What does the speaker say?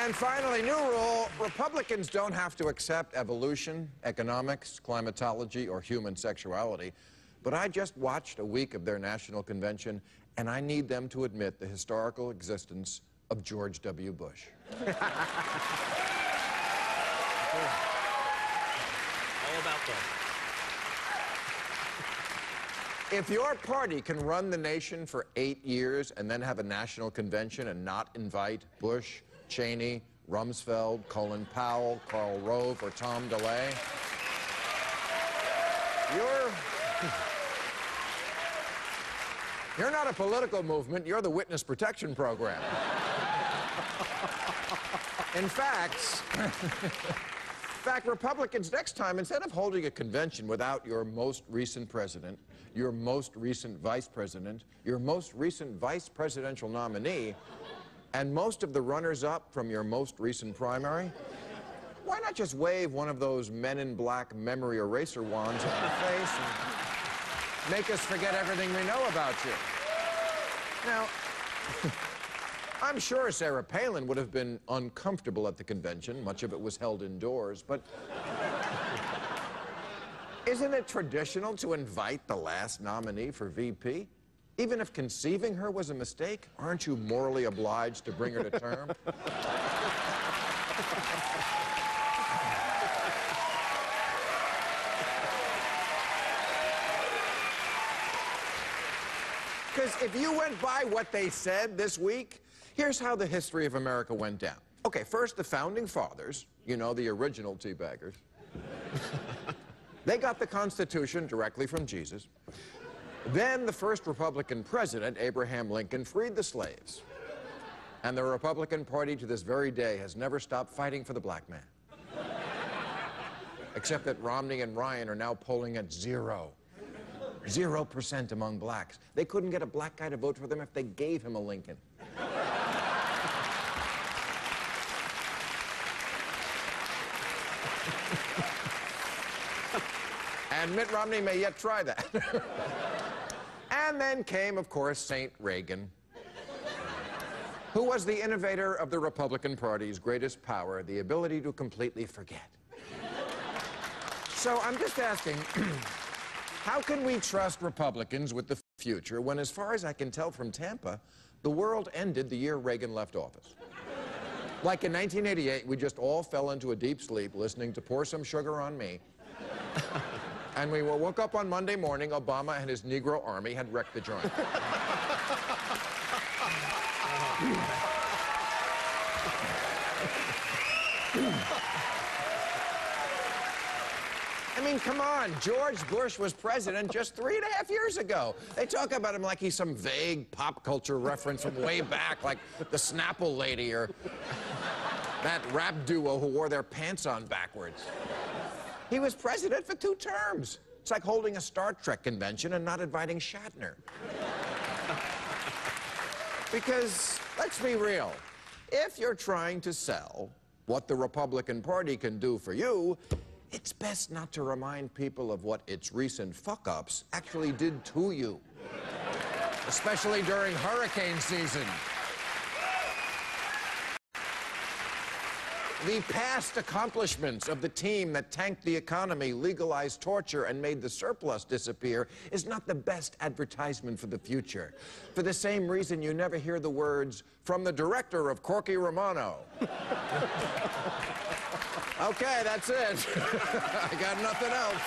And finally, new rule, Republicans don't have to accept evolution, economics, climatology, or human sexuality. But I just watched a week of their national convention, and I need them to admit the historical existence of George W. Bush. All about that. If your party can run the nation for 8 years and then have a national convention and not invite Bush, Cheney, Rumsfeld, Colin Powell, Karl Rove, or Tom DeLay, you're not a political movement, you're the Witness Protection Program. In fact, Republicans, next time, instead of holding a convention without your most recent president, your most recent vice president, your most recent vice presidential nominee, and most of the runners-up from your most recent primary, why not just wave one of those Men in Black memory eraser wands in our face and make us forget everything we know about you? Now, I'm sure Sarah Palin would have been uncomfortable at the convention. Much of it was held indoors, but isn't it traditional to invite the last nominee for VP? Even if conceiving her was a mistake, aren't you morally obliged to bring her to term? Because if you went by what they said this week, here's how the history of America went down. Okay, first, the Founding Fathers, you know, the original teabaggers, they got the Constitution directly from Jesus. Then the first Republican president, Abraham Lincoln, freed the slaves. And the Republican Party to this very day has never stopped fighting for the black man. Except that Romney and Ryan are now polling at 0% among blacks. They couldn't get a black guy to vote for them if they gave him a Lincoln. And Mitt Romney may yet try that. And then came, of course, St. Reagan, who was the innovator of the Republican Party's greatest power, the ability to completely forget. So I'm just asking, how can we trust Republicans with the future when, as far as I can tell from Tampa, the world ended the year Reagan left office? Like in 1988, we just all fell into a deep sleep listening to Pour Some Sugar on Me. And we woke up on Monday morning, Obama and his Negro army had wrecked the joint. I mean, come on, George Bush was president just 3.5 years ago. They talk about him like he's some vague pop culture reference from way back, like the Snapple Lady or that rap duo who wore their pants on backwards. He was president for 2 terms. It's like holding a Star Trek convention and not inviting Shatner. Because, let's be real, if you're trying to sell what the Republican Party can do for you, it's best not to remind people of what its recent fuck-ups actually did to you. Especially during hurricane season. The past accomplishments of the team that tanked the economy, legalized torture, and made the surplus disappear is not the best advertisement for the future. For the same reason you never hear the words, "From the director of Corky Romano." Okay, that's it. I got nothing else.